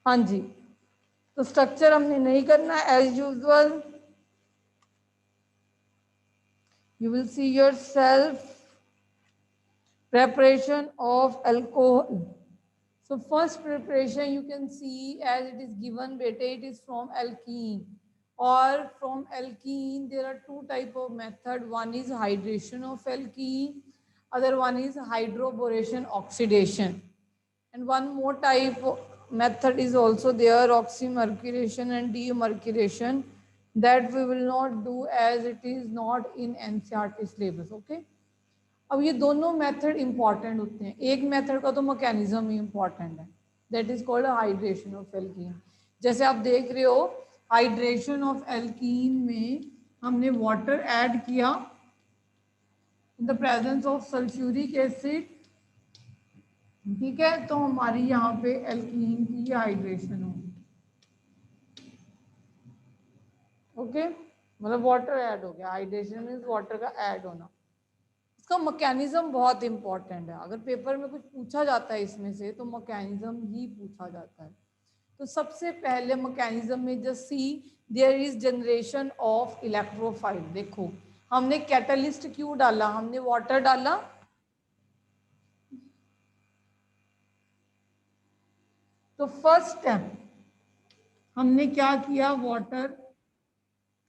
हाँ जी, तो स्ट्रक्चर हमने नहीं करना as usual. You will see yourself preparation of alcohol. So first preparation you can see as it is given beta, it is from alkene, or from alkene there are two type of method. One is hydration of alkene, other one is hydroboration oxidation, and one more type of method is also there, oxymercuration and demercuration, that we will not do as it is not in NCERT syllabus. Okay, अब ये दोनों method important होते हैं, एक method का तो mechanism ही important है, that is called hydration of alkene. जैसे आप देख रहे हो हाइड्रेशन ऑफ एल्कीन में हमने वाटर ऐड किया in the presence of sulphuric acid, ठीक है, तो हमारी यहाँ पे एल्कीन की हाइड्रेशन होगी। ओके, मतलब वाटर ऐड हो गया, हाइड्रेशन मीन्स वाटर का ऐड होना। इसका मैकेनिज्म बहुत इंपॉर्टेंट है, अगर पेपर में कुछ पूछा जाता है इसमें से तो मैकेनिज्म ही पूछा जाता है। तो सबसे पहले मैकेनिज्म में just see there is generation of electrophile. देखो हमने कैटलिस्ट क्यों डाला, हमने वाटर डाला, तो फर्स्ट स्टेप हमने क्या किया, वाटर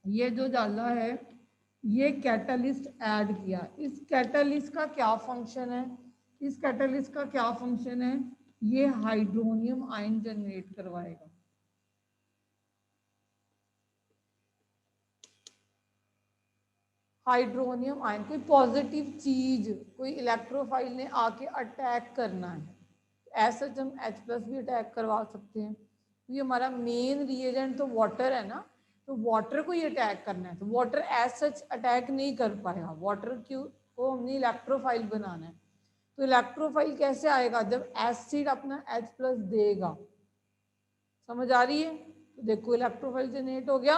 ये जो डाला है ये कैटलिस्ट ऐड किया। इस कैटलिस्ट का क्या फंक्शन है, इस कैटलिस्ट का क्या फंक्शन है, ये हाइड्रोनियम आयन जनरेट करवाएगा। हाइड्रोनियम आयन, कोई पॉजिटिव चीज, कोई इलेक्ट्रोफाइल ने आके अटैक करना है, ऐसा हम H+ भी अटैक करवा सकते हैं। तो ये हमारा मेन रिएजेंट तो वाटर है ना, तो वाटर को ये अटैक करना है, तो वाटर एज सच अटैक नहीं कर पाएगा, वाटर क्यों को हमने इलेक्ट्रोफाइल बनाना है। तो इलेक्ट्रोफाइल कैसे आएगा, जब एसिड अपना H+ देगा। समझ आ रही है, तो देखो इलेक्ट्रोफाइल जनरेट हो गया,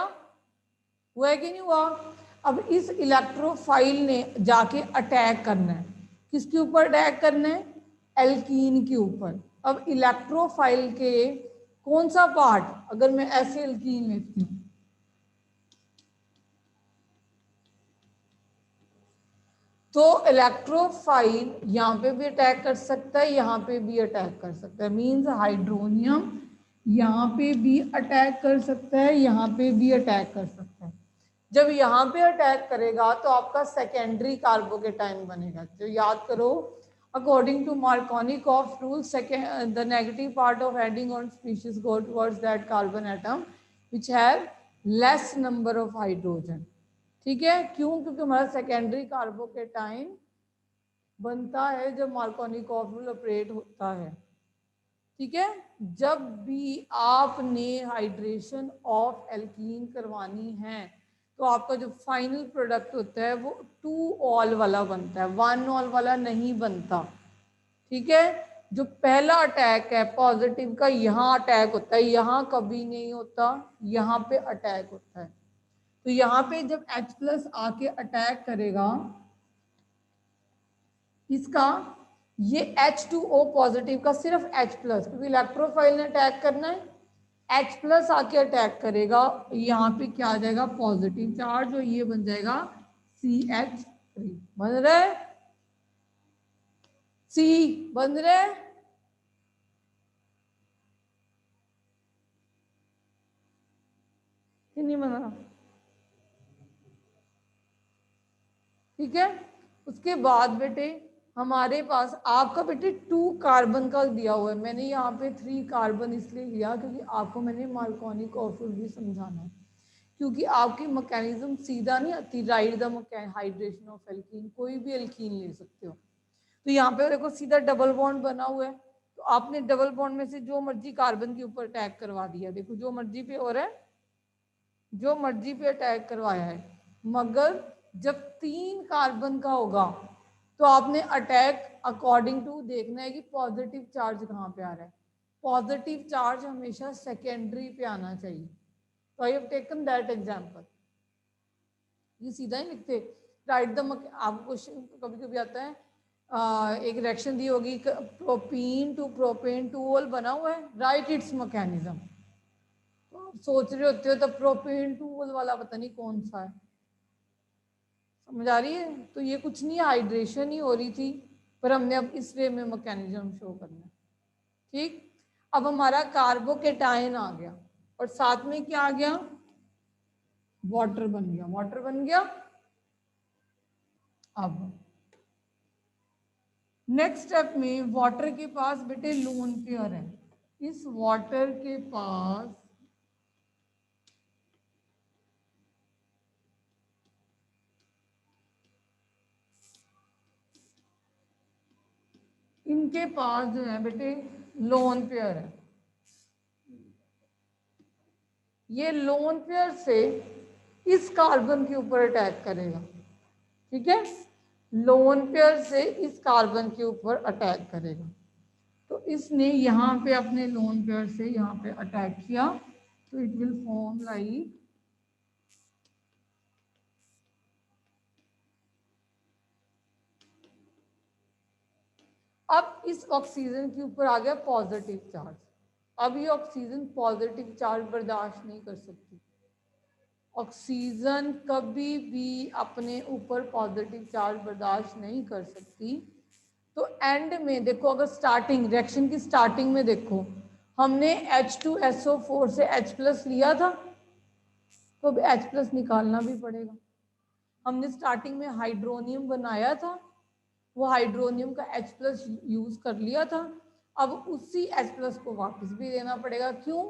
हुआ है कि नहीं हुआ। अब इस इलेक्ट्रोफाइल ने जाके अटैक करना है, किसके ऊपर अटैक करना है, एल्कीन के ऊपर। अब इलेक्ट्रोफाइल के कौन सा पार्ट, अगर मैं ऐसे एल्कीन लेती हूँ तो इलेक्ट्रोफाइल यहाँ पे भी अटैक कर सकता है, यहाँ पे भी अटैक कर सकता है, मीन्स हाइड्रोनियम यहाँ पे भी अटैक कर सकता है, यहाँ पे भी अटैक कर सकता है। जब यहाँ पे अटैक करेगा तो आपका सेकेंडरी कार्बोकेटाइन बनेगा। तो याद करो, according to Markovnikov rule, the negative part of heading on species go towards that carbon atom which have less number of hydrogen. ठीक है, क्यों, क्योंकि हमारा सेकेंडरी कार्बोकेटाइन बनता है जब मार्कोनिकॉफ रूल ऑपरेट होता है। ठीक है, जब भी आपने हाइड्रेशन ऑफ एल्कीन करवानी है तो आपका जो फाइनल प्रोडक्ट होता है वो 2 ऑल वाला बनता है, 1 ऑल वाला नहीं बनता। ठीक है, जो पहला अटैक है पॉजिटिव का, यहाँ अटैक होता है, यहाँ कभी नहीं होता, यहाँ पे अटैक होता है। तो यहाँ पे जब H+ आके अटैक करेगा इसका, ये H2O पॉजिटिव का सिर्फ H+, क्योंकि इलेक्ट्रोफाइल ने अटैक करना है, H+ आके अटैक करेगा, यहाँ पे क्या आ जाएगा, पॉजिटिव चार्ज, और ये बन जाएगा CH3। बन रहा है, C बन रहा है, कि नहीं बन रहा। ठीक है, उसके बाद बेटे हमारे पास आपका बेटे 2 कार्बन का दिया हुआ है, मैंने यहाँ पे 3 कार्बन इसलिए लिया क्योंकि आपको मैंने मार्कोनिक भी समझाना है, क्योंकि आपकी मैकेनिज्म सीधा नहीं आती, right the hydration of alkene, कोई भी एल्कीन ले सकते हो। तो यहाँ पे देखो सीधा डबल बॉन्ड बना हुआ है, तो आपने डबल बॉन्ड में से जो मर्जी कार्बन के ऊपर अटैक करवा दिया, देखो जो मर्जी पे हो रहा है, जो मर्जी पे अटैक करवाया है। मगर जब 3 कार्बन का होगा तो आपने अटैक अकॉर्डिंग टू देखना है कि पॉजिटिव चार्ज कहाँ पे आ रहा है। पॉजिटिव चार्ज हमेशा सेकेंडरी पे आना चाहिए। तो I have taken that example, ये सीधा ही लिखते राइट द, आपको क्वेश्चन कभी कभी आता है एक रिएक्शन दी होगी, प्रोपीन टू प्रोपेन टूल बना हुआ है, राइट इट्स मैकेनिज्म। तो आप सोच रहे होते हो तो प्रोपेन टूल वाला पता नहीं कौन सा है, समझ आ रही है? तो ये कुछ नहीं, हाइड्रेशन ही हो रही थी, पर हमने अब इस वे में मैकेनिज्म शो करना है। ठीक, अब हमारा कार्बोकेटायन आ गया और साथ में क्या आ गया, वाटर बन गया, वाटर बन गया। अब नेक्स्ट स्टेप में वाटर के पास बेटे लोन पेयर है, इस वाटर के पास इनके पास जो है बेटे लोन पेयर है। ये लोन पेयर से इस कार्बन के ऊपर अटैक करेगा, ठीक है, लोन पेयर से इस कार्बन के ऊपर अटैक करेगा। तो इसने यहाँ पे अपने लोन पेयर से यहाँ पे अटैक किया, तो इट विल फॉर्म लाइक, अब इस ऑक्सीजन के ऊपर आ गया पॉजिटिव चार्ज। अब ये ऑक्सीजन पॉजिटिव चार्ज बर्दाश्त नहीं कर सकती। ऑक्सीजन कभी भी अपने ऊपर पॉजिटिव चार्ज बर्दाश्त नहीं कर सकती। तो एंड में देखो, अगर स्टार्टिंग रिएक्शन की स्टार्टिंग में देखो, हमने H2SO4 से H+ लिया था, तो अब H+ निकालना भी पड़ेगा। हमने स्टार्टिंग में हाइड्रोनियम बनाया था, वो हाइड्रोनियम का H+ यूज कर लिया था, अब उसी H+ को वापस भी देना पड़ेगा। क्यों?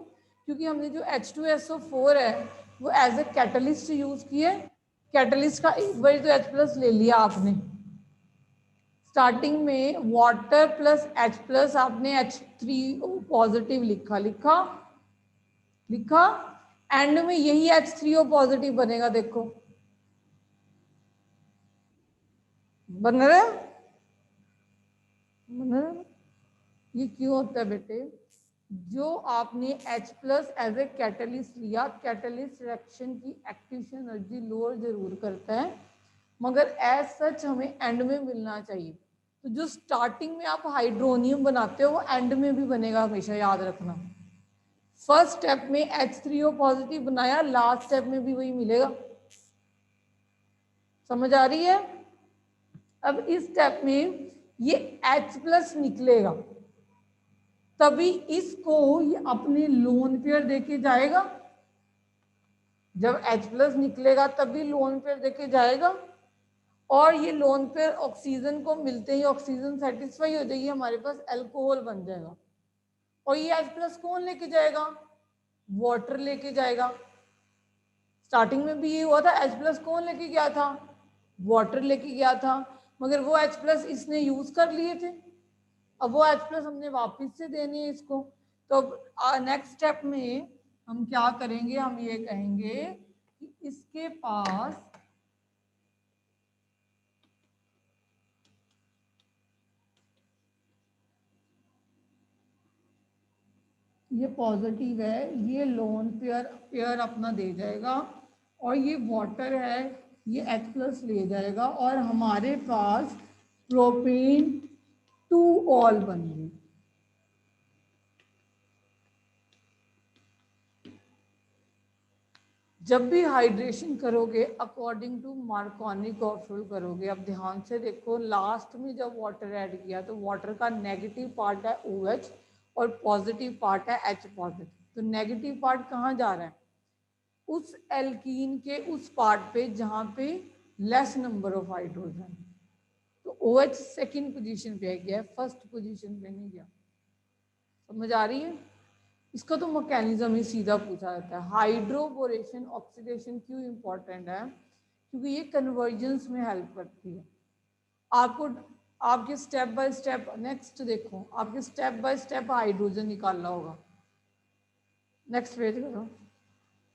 क्योंकि हमने जो H2SO4 है वो एज ए कैटलिस्ट यूज किया है। कैटलिस्ट का एक बार तो H+ ले लिया आपने, स्टार्टिंग में वाटर प्लस H+ आपने H3O पॉजिटिव लिखा लिखा लिखा, एंड में यही H3O पॉजिटिव बनेगा। देखो बन रहा है, बन रहा है। ये क्यों होता है बेटे? जो आपने H+ एज ए कैटलिस्ट लिया, कैटलिस्ट रिएक्शन की एक्टिव एनर्जी लोअर जरूर करता है, मगर एज सच हमें एंड में मिलना चाहिए। तो जो स्टार्टिंग में आप हाइड्रोनियम बनाते हो वो एंड में भी बनेगा, हमेशा याद रखना। फर्स्ट स्टेप में H3O पॉजिटिव बनाया, लास्ट स्टेप में भी वही मिलेगा। समझ आ रही है? अब इस स्टेप में ये H+ निकलेगा, तभी इसको ये अपने लोन पेयर देके जाएगा। जब H+ निकलेगा तभी लोन पेयर देके जाएगा, और ये लोन पेयर ऑक्सीजन को मिलते ही ऑक्सीजन सेटिस्फाई हो जाएगी, हमारे पास अल्कोहल बन जाएगा। और ये H+ कौन लेके जाएगा? वाटर लेके जाएगा। स्टार्टिंग में भी ये हुआ था, H+ कौन लेके गया था? वाटर लेके गया था, मगर वो H+ इसने यूज कर लिए थे, अब वो H+ हमने वापस से देनी है इसको। तो नेक्स्ट स्टेप में हम क्या करेंगे, हम ये कहेंगे कि इसके पास ये पॉजिटिव है, ये लोन पेयर अपना दे जाएगा, और ये वाटर है, ये H+ ले जाएगा, और हमारे पास प्रोपेन 2 ऑल बन गई। जब भी हाइड्रेशन करोगे अकॉर्डिंग टू मार्कोनी कॉफुल करोगे। अब ध्यान से देखो, लास्ट में जब वाटर ऐड किया तो वाटर का नेगेटिव पार्ट है OH और पॉजिटिव पार्ट है H पॉजिटिव। तो नेगेटिव पार्ट कहाँ जा रहा है? उस एल्कीन के उस पार्ट पे जहाँ पे लेस नंबर ऑफ हाइड्रोजन। तो OH सेकेंड पोजीशन पे गया, फर्स्ट पोजीशन पे नहीं गया। समझ आ रही है? इसका तो मैकेनिज्म ही सीधा पूछा जाता है। हाइड्रोबोरेशन ऑक्सीडेशन क्यों इंपॉर्टेंट है? क्योंकि ये कन्वर्जेंस में हेल्प करती है। आपको आपके स्टेप बाय स्टेप, नेक्स्ट देखो, आपके स्टेप बाय स्टेप हाइड्रोजन निकालना होगा। नेक्स्ट पेज करो।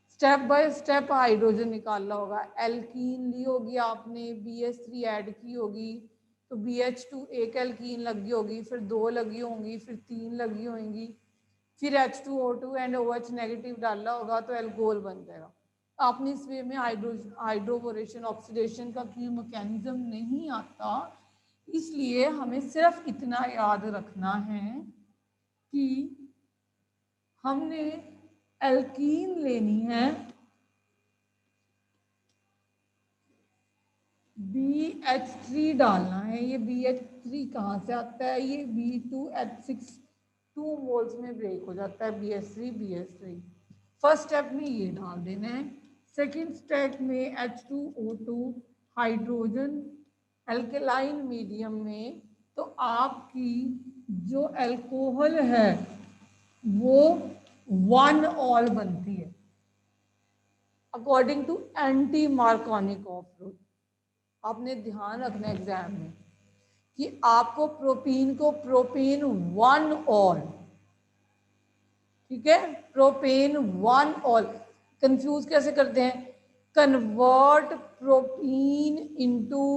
स्टेप बाय स्टेप हाइड्रोजन निकालना होगा। एल्कीन ली होगी आपने, BH3 ऐड की होगी, तो BH2 एक एल्कीन लगी होगी, फिर 2 लगी होंगी, फिर 3 लगी होंगी, फिर H2O2 एंड OH नेगेटिव डालना होगा, तो एल्कोहल बन जाएगा। आपने इस वे में हाइड्रोबोरेशन ऑक्सीडेशन का कोई मैकेनिज्म नहीं आता, इसलिए हमें सिर्फ इतना याद रखना है कि हमने एल्कीन लेनी है, BH3 डालना है। ये BH3 कहाँ से आता है? ये B2H6 2 मोल्स में ब्रेक हो जाता है, BH3 फर्स्ट स्टेप में ये डाल देना है। सेकेंड स्टेप में H2O2 हाइड्रोजन एल्केलाइन मीडियम में, तो आपकी जो अल्कोहल है वो 1 ऑल बनती है according to anti Markovnikov of root. आपने ध्यान रखना एग्जाम में कि आपको प्रोपीन को प्रोपेन 1 ऑल, ठीक है, प्रोपेन 1 ऑल। कंफ्यूज कैसे करते हैं? कन्वर्ट प्रोपीन इनटू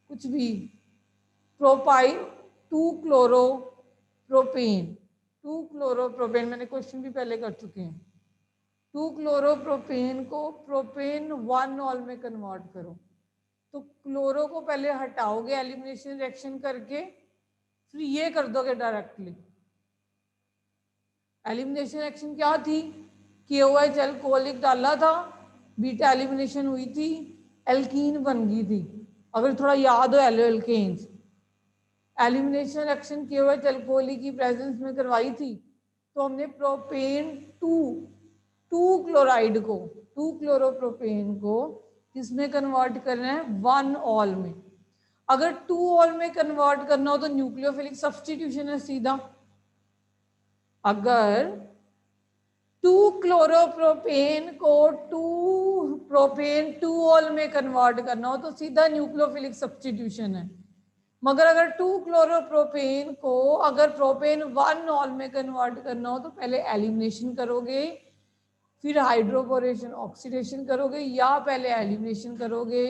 कुछ भी, propyl 2 chloro propane, 2 chloro propane, मैंने क्वेश्चन भी पहले कर चुके हैं। 2 क्लोरो प्रोपेन को प्रोपेन 1 ऑल में कन्वर्ट करो, तो क्लोरो को पहले हटाओगे एलिमिनेशन रिएक्शन करके, फिर ये कर दोगे डायरेक्टली। एलिमिनेशन रिएक्शन क्या थी? KOH अल्कोहलिक डाला था, बीटा एलिमिनेशन हुई थी, एल्कीन बन गई थी। अगर थोड़ा याद हो halo alkanes, elimination reaction KOH alcoholic की प्रेजेंस में करवाई थी, तो हमने प्रोपेन 2 क्लोराइड को, 2 क्लोरोप्रोपेन को किसमें कन्वर्ट करना है? 1 ऑल में। अगर 2 ऑल में कन्वर्ट करना हो तो न्यूक्लियोफिलिक सब्स्टिट्यूशन है सीधा। अगर 2 क्लोरोप्रोपेन को 2 प्रोपेन 2 ऑल में कन्वर्ट करना हो तो सीधा न्यूक्लियोफिलिक सब्स्टिट्यूशन है। मगर अगर 2 क्लोरोप्रोपेन को अगर प्रोपेन 1 ऑल में कन्वर्ट करना हो तो पहले एलिमिनेशन करोगे, फिर हाइड्रोपोरेशन ऑक्सीडेशन करोगे, या पहले एलिमिनेशन करोगे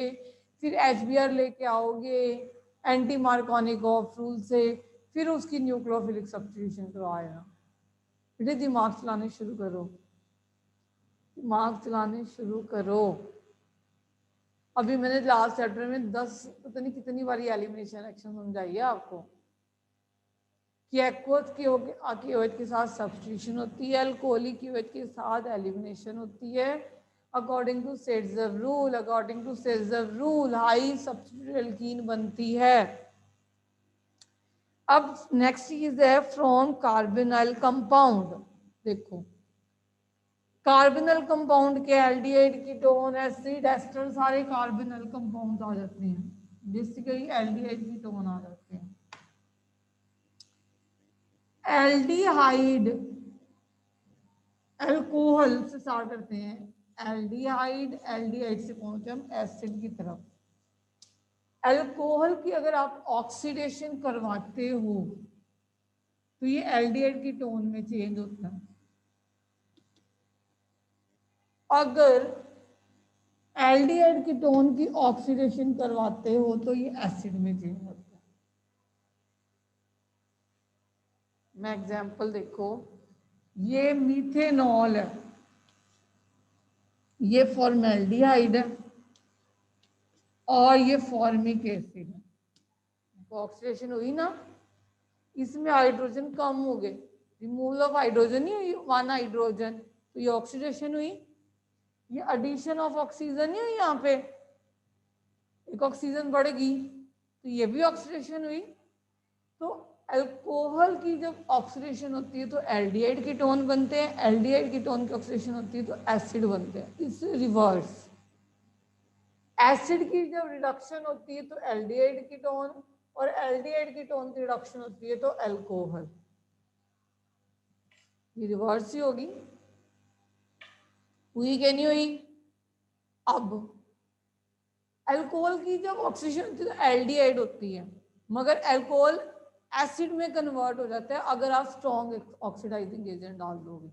फिर HBr लेके आओगे एंटी मार्कोनिक ऑफ रूल से, फिर उसकी न्यूक्लियोफिलिक सब्स्टिट्यूशन करवाएगा। बेटे दिमाग चलाने शुरू करो, दिमाग चलाने शुरू करो। अभी मैंने लास्ट चैप्टर में 10 पता नहीं कितनी बारी एलिमिनेशन रिएक्शन समझाई है आपको कि एक्वस KOH के साथ सब्स्टिट्यूशन होती है, अल्कोहलिक KOH के साथ एलिमिनेशन होती है। According to Saytzeff rule, according to Saytzeff rule high substitute alkene बनती है। अब नेक्स्ट चीज है फ्रॉम कार्बोनिल कंपाउंड। देखो कार्बोनिल कंपाउंड के एल्डिहाइड, कीटोन, एसिड, एस्टर सारे कार्बोनिल कंपाउंड आ जाते हैं, बेसिकली एल्डिहाइड कीटोन आ जाते हैं। एल्डिहाइड अल्कोहल से स्टार्ट करते हैं, एल्डिहाइड, एल्डिहाइड से पहुंचे हम एसिड की तरफ। अल्कोहल की अगर आप ऑक्सीडेशन करवाते हो तो ये एल्डिहाइड की टोन में चेंज होता है। अगर एल्डिहाइड की टोन की ऑक्सीडेशन करवाते हो तो ये एसिड में चेंज होता है। मैं एग्जांपल देखो, ये मीथेनॉल है, ये फॉर्मेल्डिहाइड है और ये फॉर्मिक एसिड है। ऑक्सीडेशन हुई ना, इसमें हाइड्रोजन कम हो गए, रिमूवल ऑफ हाइड्रोजन नहीं हुई, 1 हाइड्रोजन, तो ये ऑक्सीडेशन हुई। ये एडिशन ऑफ ऑक्सीजन नहीं हुई, यहाँ पे एक ऑक्सीजन बढ़ गई तो ये भी ऑक्सीडेशन हुई। तो अल्कोहल की जब ऑक्सीडेशन होती है तो एल्डिहाइड कीटोन बनते हैं, एल्डिहाइड कीटोन की ऑक्सीडेशन होती है तो एसिड बनते हैं। इस रिवर्स एसिड की जब रिडक्शन होती है तो एल्डिहाइड कीटोन, और एल्डिहाइड कीटोन की रिडक्शन होती है तो अल्कोहल। ये रिवर्स ही होगी, हुई क्या नहीं हुई? अब अल्कोहल की जब ऑक्सीडेशन होती है तो एल्डिहाइड होती है, मगर अल्कोहल एसिड में कन्वर्ट हो जाता है अगर आप स्ट्रॉन्ग ऑक्सीडाइजिंग एजेंट डाल दोगे।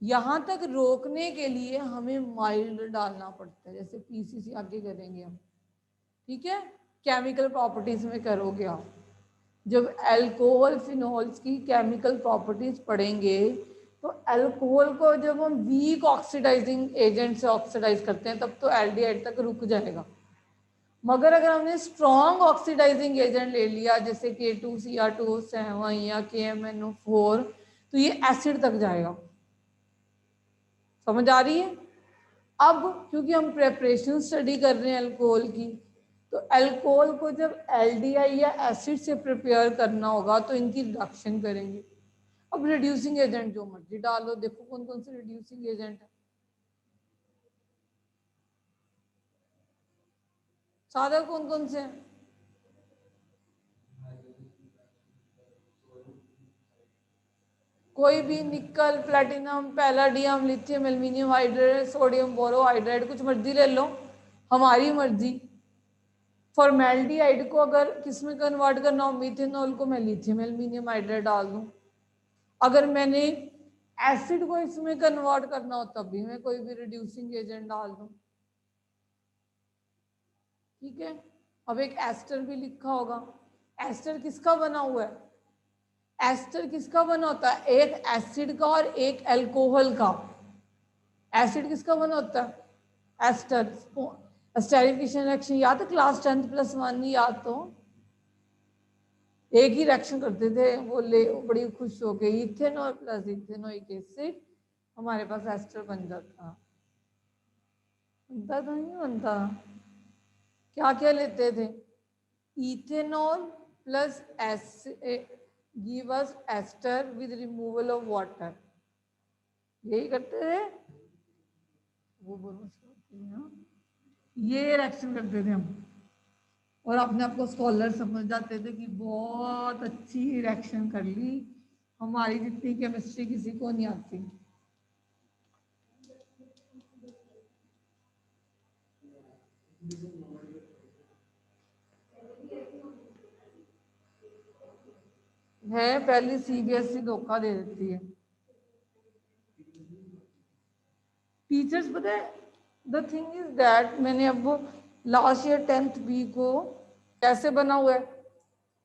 यहां तक रोकने के लिए हमें माइल्ड डालना पड़ता है, जैसे PCC आगे करेंगे हम, ठीक है, केमिकल प्रॉपर्टीज में करोगे आप। जब अल्कोहल फिनोल्स की केमिकल प्रॉपर्टीज पढ़ेंगे तो अल्कोहल को जब हम वीक ऑक्सीडाइजिंग एजेंट से ऑक्सीडाइज करते हैं तब तो एल्डिहाइड तक रुक जाएगा, मगर अगर हमने स्ट्रॉन्ग ऑक्सीडाइजिंग एजेंट ले लिया जैसे K2Cr2O7 या KMnO4 तो ये एसिड तक जाएगा। समझ आ रही है? अब क्योंकि हम प्रेपरेशन स्टडी कर रहे हैं अल्कोहल की, तो अल्कोहल को जब एल्डिहाइड या एसिड से प्रिपेयर करना होगा तो इनकी रिडक्शन करेंगे। अब रिड्यूसिंग एजेंट जो मर्जी डालो, देखो कौन कौन से रिड्यूसिंग एजेंट है। सारे कौन कौन से हैं? कोई भी निकल, platinum, palladium, lithium, aluminium hydride, sodium borohydride, कुछ मर्जी ले लो, हमारी मर्जी। फॉर्मेल्डिहाइड को अगर किस में कन्वर्ट करना हो, मिथेनॉल को मैं लिथियम एल्यूमिनियम हाइड्राइड डाल दूं। अगर मैंने एसिड को इसमें कन्वर्ट करना हो तब भी मैं कोई भी रिड्यूसिंग एजेंट डाल दूं। ठीक है। अब एक एस्टर भी लिखा होगा। एस्टर किसका बना हुआ है? एस्टर किसका बना होता है? एक एसिड का और एक अल्कोहल का। एसिड किसका बना होता है? एस्टर। एस्टेरिफिकेशन रिएक्शन याद है? क्लास 10+1 याद तो एक ही रिएक्शन करते थे वो बड़ी खुश हो गई, इथेनॉल प्लस इथेनोइक एसिड, हमारे पास एस्टर बन जाता। बनता था नहीं बनता? क्या क्या लेते थे? Ethanol plus give us ester with removal of water, यही करते थे वो। ये रिएक्शन करते थे हम और अपने आप को स्कॉलर समझ जाते थे कि बहुत अच्छी रिएक्शन कर ली, हमारी जितनी केमिस्ट्री किसी को नहीं आती। है पहली सीबीएसई धोखा दे देती है टीचर्स। पता है द थिंग इज दैट मैंने अब लास्ट ईयर 10th बी को कैसे बना हुआ है,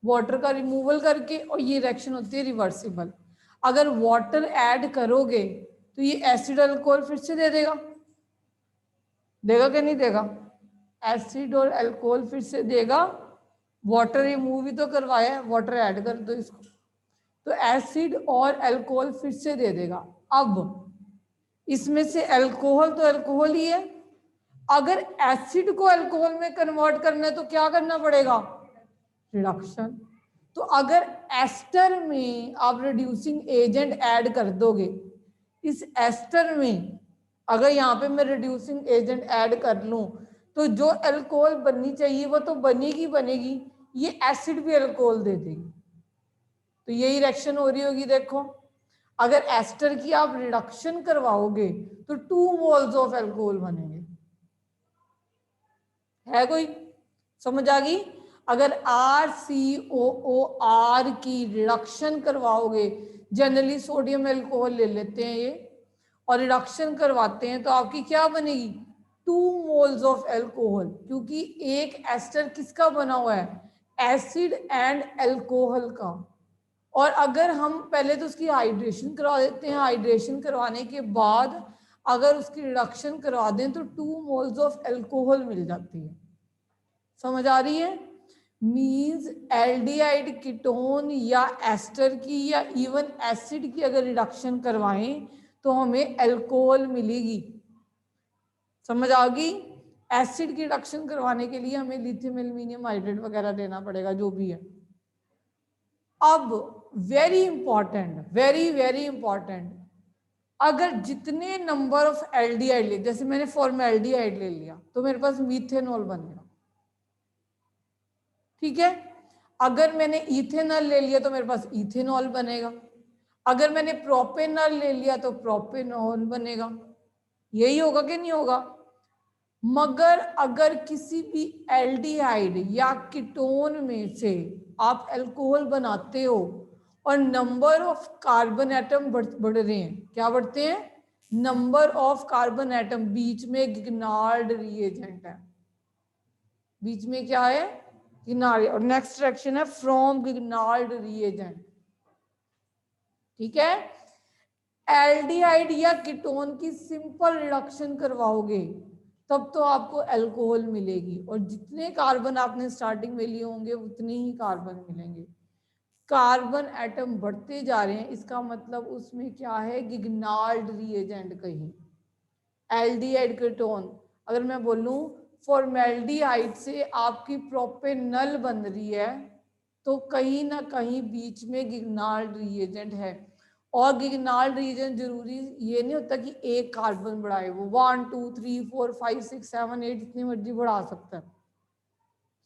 वाटर का रिमूवल करके, और ये रिएक्शन होती है रिवर्सिबल। अगर वाटर ऐड करोगे तो ये एसिड अल्कोहल फिर से दे देगा, देगा कि नहीं देगा? एसिड और अल्कोहल फिर से देगा। वाटर रिमूव ही तो करवाया है, वाटर ऐड कर दो इसको तो एसिड और अल्कोहल फिर से दे देगा। अब इसमें से अल्कोहल तो अल्कोहल ही है, अगर एसिड को अल्कोहल में कन्वर्ट करना है तो क्या करना पड़ेगा? रिडक्शन। तो अगर एस्टर में आप रिड्यूसिंग एजेंट ऐड कर दोगे, इस एस्टर में अगर यहाँ पे मैं रिड्यूसिंग एजेंट ऐड कर लूं तो जो अल्कोहल बननी चाहिए वो तो बनेगी बनेगी, ये एसिड भी अल्कोहल दे देगी। तो यही रिएक्शन हो रही होगी। देखो अगर एस्टर की आप रिडक्शन करवाओगे तो 2 मोल्स ऑफ अल्कोहल बनेंगे। है कोई समझ आ गई? अगर RCOOR की रिडक्शन करवाओगे, जनरली सोडियम अल्कोहल ले लेते हैं ये और रिडक्शन करवाते हैं तो आपकी क्या बनेगी? 2 मोल्स ऑफ अल्कोहल, क्योंकि एक एस्टर किसका बना हुआ है? एसिड एंड अल्कोहल का। और अगर हम पहले तो उसकी हाइड्रेशन करवा देते हैं, हाइड्रेशन करवाने के बाद अगर उसकी रिडक्शन करवा दें तो 2 मोल्स ऑफ अल्कोहल मिल जाती है। समझ आ रही है? मींस एल्डिहाइड कीटोन या एस्टर की या इवन एसिड की अगर रिडक्शन करवाएं तो हमें अल्कोहल मिलेगी। समझ आ गई? एसिड की रिडक्शन करवाने के लिए हमें लिथियम एल्यूमिनियम हाइड्रेट वगैरह देना पड़ेगा जो भी है। अब very important, very very important, अगर जितने नंबर ऑफ एल्डिहाइड ले, जैसे मैंने फॉर्मेल्डिहाइड ले लिया तो मेरे पास मीथेनॉल बनेगा। ठीक है। अगर मैंने इथेनॉल ले लिया तो मेरे पास इथेनॉल बनेगा। अगर मैंने प्रोपेनॉल ले लिया तो प्रोपेनॉल बनेगा। यही होगा कि नहीं होगा? मगर अगर किसी भी एल्डिहाइड या कीटोन में से आप अल्कोहल बनाते हो और नंबर ऑफ कार्बन एटम बढ़ रहे हैं, क्या बढ़ते हैं? Number of carbon atom. बीच में गिग्नार्ड रिएजेंट है, बीच में क्या है? गिग्नार्ड। और नेक्स्ट रिएक्शन है फ्रॉम गिग्नार्ड रिएजेंट। ठीक है। एल्डिहाइड या कीटोन की सिंपल रिडक्शन करवाओगे तब तो आपको अल्कोहल मिलेगी, और जितने कार्बन आपने स्टार्टिंग में लिए होंगे उतने ही कार्बन मिलेंगे। कार्बन एटम बढ़ते जा रहे हैं, इसका मतलब उसमें क्या है, गिग्नाल्ड रिएजेंट कहीं, एल्डिहाइड कीटोन। अगर मैं बोलूं फॉर्मेल्डिहाइड से आपकी प्रोपेनल बन रही है, तो कहीं ना कहीं बीच में गिग्नाल्ड रिएजेंट है। और गिग्नाल्ड रिएजेंट जरूरी ये नहीं होता कि एक कार्बन बढ़ाए, वो 1 2 3 4 5 6 7 8 जितनी मर्जी बढ़ा सकता है।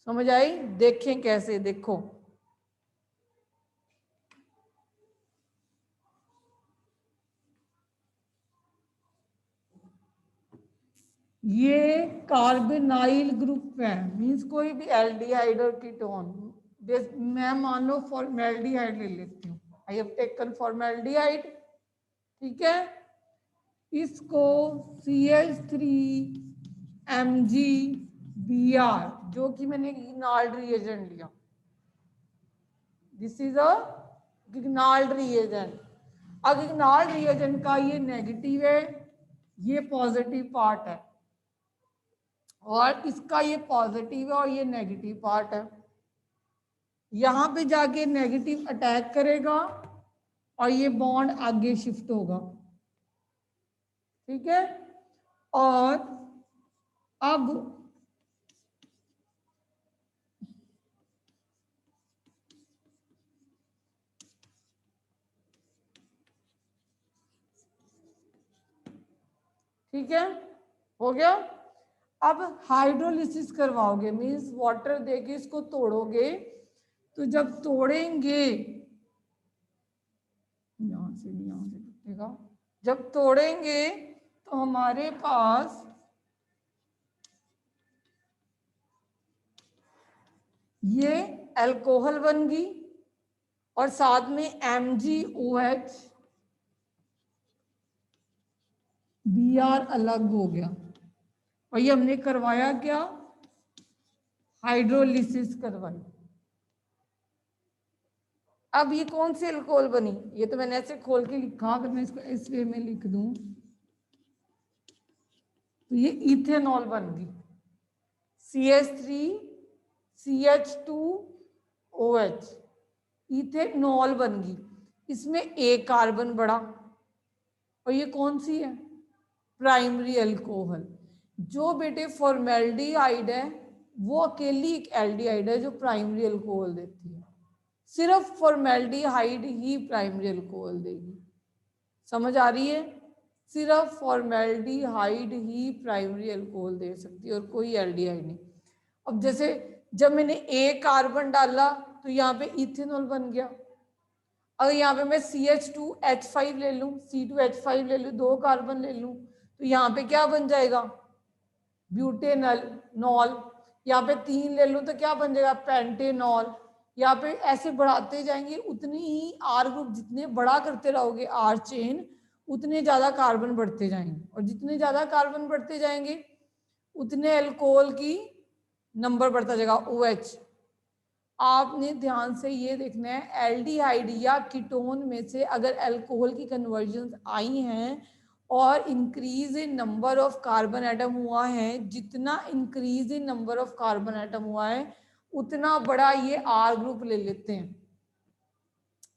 समझ आई? देखें कैसे, देखो ये कार्बेनाइल ग्रुप है, मींस कोई भी एल्डिहाइड और कीटोन। मैं मान लो फॉर्मेल्डिहाइड ले लेती हूँ, आई हैव टेकन फॉर्मेल्डिहाइड, ठीक है, इसको CH3Mg Br, जो कि मैंने गिग्नाल्ड रिएजेंट लिया, दिस इज अ गिग्नाल्ड रिएजेंट। अब गिग्नाल्ड रिएजेंट का ये नेगेटिव है, ये पॉजिटिव पार्ट है, और इसका ये पॉजिटिव है और ये नेगेटिव पार्ट है। यहां पे जाके नेगेटिव अटैक करेगा और ये बॉन्ड आगे शिफ्ट होगा, ठीक है। और अब ठीक है, हो गया। अब हाइड्रोलिसिस करवाओगे, मींस वाटर देके इसको तोड़ोगे, तो जब तोड़ेंगे, यहां से नहीं, यहां से टूटेगा, जब तोड़ेंगे तो हमारे पास ये अल्कोहल बन गई, और साथ में MgOH Br अलग हो गया, और ये हमने करवाया क्या, हाइड्रोलिसिस करवाई। अब ये कौन सी अल्कोहल बनी, ये तो मैंने ऐसे खोल के लिखा, अगर मैं इसको इस वे में लिख दूं तो ये इथेनॉल बन गई, CH3CH2OH, इथेनॉल बन गई। इसमें एक कार्बन बढ़ा, और ये कौन सी है, प्राइमरी अल्कोहल। जो बेटे फॉर्मेल्डिहाइड है वो अकेली एक एल्डिहाइड है जो प्राइमरी अल्कोहल देती है, सिर्फ फॉर्मेल्डिहाइड ही प्राइमरी अल्कोहल देगी। समझ आ रही है? सिर्फ फॉर्मेल्डिहाइड ही प्राइमरी अल्कोहल दे सकती है, और कोई एल्डिहाइड नहीं। अब जैसे जब मैंने एक कार्बन डाला तो यहाँ पे इथेनॉल बन गया। अगर यहाँ पे मैं CH2H5 ले लूँ, C2H5 ले लूँ, 2 कार्बन ले लूँ, तो यहाँ पे क्या बन जाएगा, ब्यूटेनल नॉल। यहाँ पे 3 ले लूँ तो क्या बन जाएगा, पेंटेनॉल। यहाँ पे ऐसे बढ़ाते जाएंगे, उतनी ही आर ग्रुप जितने बड़ा करते रहोगे आर चेन, उतने ज्यादा कार्बन बढ़ते जाएंगे, और जितने ज्यादा कार्बन बढ़ते जाएंगे उतने अल्कोहल की नंबर बढ़ता जाएगा, OH। आपने ध्यान से ये देखना है, एल्डिहाइड या कीटोन में से अगर अल्कोहल की कन्वर्जन आई हैं और increase in number of carbon atom हुआ है, जितना increase in number of carbon atom हुआ है उतना बड़ा ये आर ग्रुप ले लेते हैं।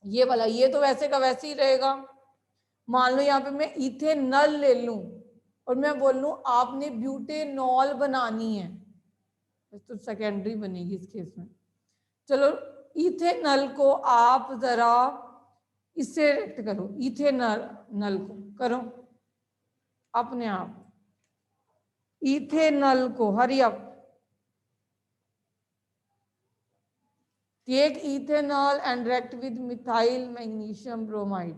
ये वाला, ये तो वैसे का वैसे ही रहेगा। मान लो यहाँ पे मैं इथेनॉल ले लूं और मैं बोल लूं आपने ब्यूटेनॉल बनानी है, तो सेकेंडरी बनेगी इस केस में। चलो इथेनॉल को आप जरा इससे रिएक्ट करो, इथेनॉल नल को करो अपने आप, इथेनॉल को, hurry up, take ethanol and react with methyl magnesium bromide.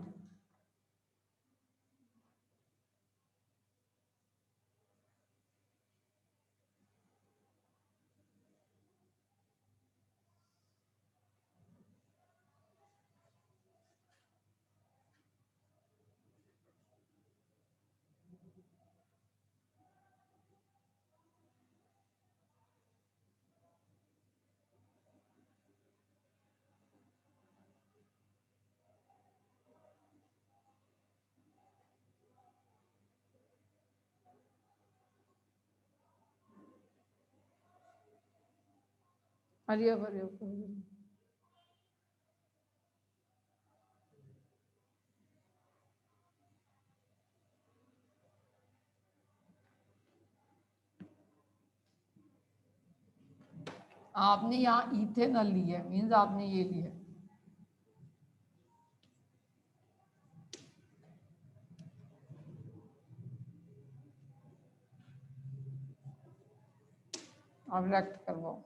Hurry up hurry up. आपने यहाँ इथेनॉल लिया है, मीन्स आपने ये लिया है। आप रिएक्ट करवाओ।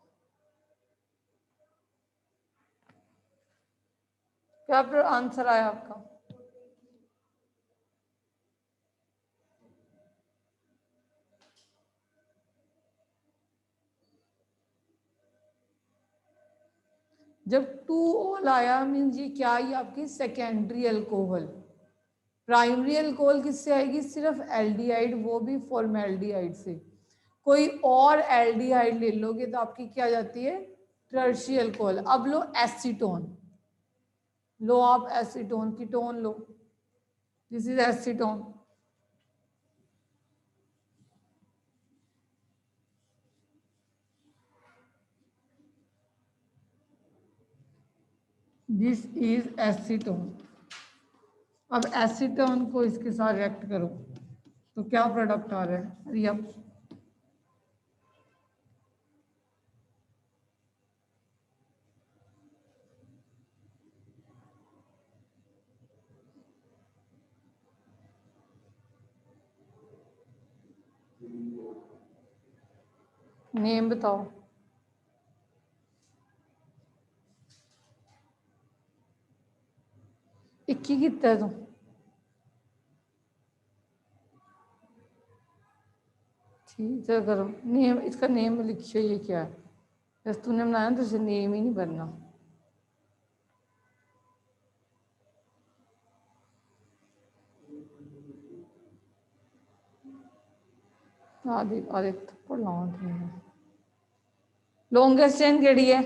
क्या आंसर आया आपका? जब 2 आया मीन्स ये क्या आई आपकी सेकेंडरी अल्कोहल। प्राइमरी अल्कोहल किससे आएगी? सिर्फ एल्डिहाइड, वो भी फॉर्मेल्डिहाइड से। कोई और एल्डिहाइड ले लोगे तो आपकी क्या जाती है? Tertiary alcohol. अब लो एसीटोन, लो आप acetone, ketone low, this is acetone. This is acetone. अब एसीटोन को इसके साथ रिएक्ट करो तो क्या प्रोडक्ट आ रहा है? अरे अब नेम बताओ। इक्की कितना है? तो ठीक है करो नेम, इसका नेम लिखियो, ये क्या है? बस तूने बनाया तो उसे नेम ही नहीं बनना। आदि आदि थप्पड़ लाओ तुमने। लॉन्गेस्ट चेन केड़ी है?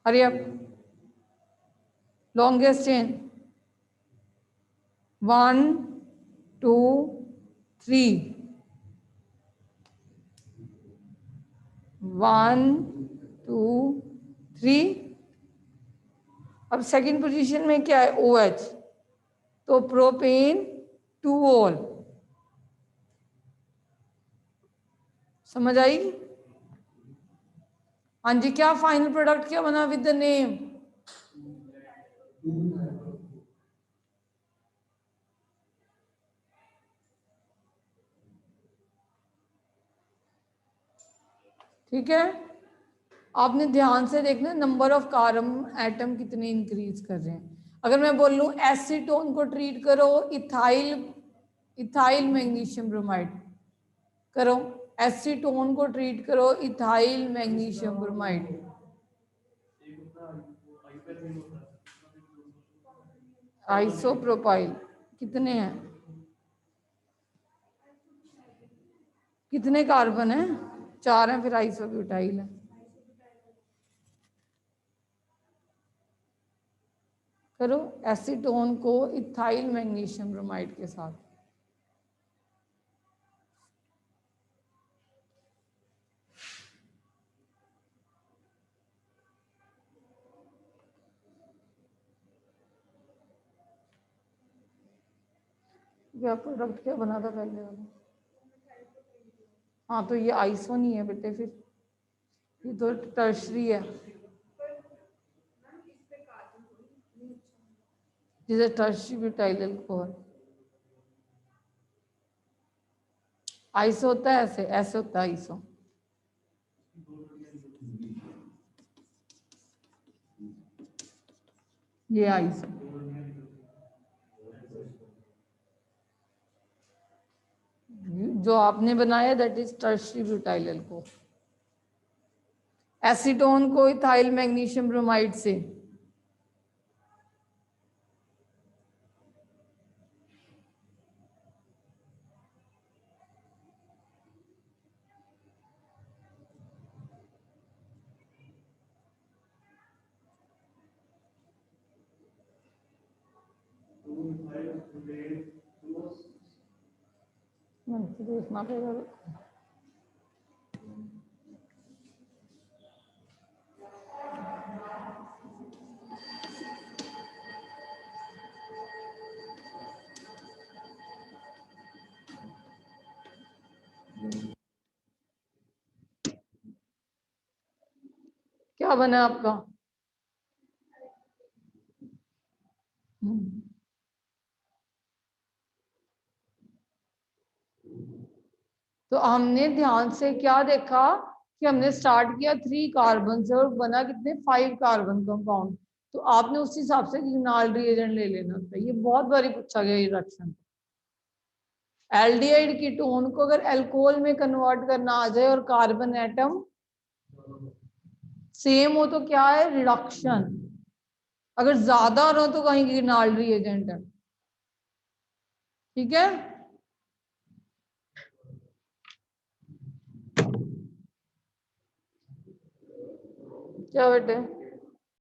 Hurry up. Longest chain 1 2 3, 1 2 3। अब सेकंड पोजीशन में क्या है? OH, तो प्रोपेन 2 ऑल। समझ आई? हाँ जी, क्या फाइनल प्रोडक्ट क्या बना विद द नेम? ठीक है, आपने ध्यान से देखना नंबर ऑफ कार्बन एटम कितने इंक्रीज कर रहे हैं। अगर मैं बोल लूं एसीटोन को ट्रीट करो इथाइल, इथाइल मैग्नीशियम ब्रोमाइड करो, एसीटोन को ट्रीट करो इथाइल मैग्नीशियम ब्रोमाइड। आइसोप्रोपाइल कितने हैं? कितने कार्बन है? 4 हैं, फिर आइसोब्यूटाइल है। करो एसीटोन को इथाइल मैग्नीशियम ब्रोमाइड के साथ। क्या प्रोडक्ट क्या बना था पहले वाला? हाँ तो ये आइसो नहीं है बेटे, फिर ये तो टर्शरी है, जिसे टर्शरी ब्यूटाइल अल्कोहल। आइसो होता है ऐसे, ऐसे होता है आइसो। ये आइसो जो आपने बनाया that is tertiary butyl alcohol. Acetone को इथाइल मैग्नीशियम ब्रोमाइड से। देखना पड़ेगा। क्या बना आपका? तो हमने ध्यान से क्या देखा कि हमने स्टार्ट किया 3 कार्बन से और बना कितने 5 कार्बन कंपाउंड। तो आपने उस हिसाब से गिग्नाल रिएजेंट ले लेना था। ये बहुत बारी पूछा गया ये रिएक्शन। एल्डिहाइड कीटोन को अगर अल्कोहल में कन्वर्ट करना आ जाए और कार्बन एटम सेम हो तो क्या है? रिडक्शन। अगर ज्यादा हो तो कहीं गिग्नाल रिएजेंट है। ठीक है, क्या बेटे?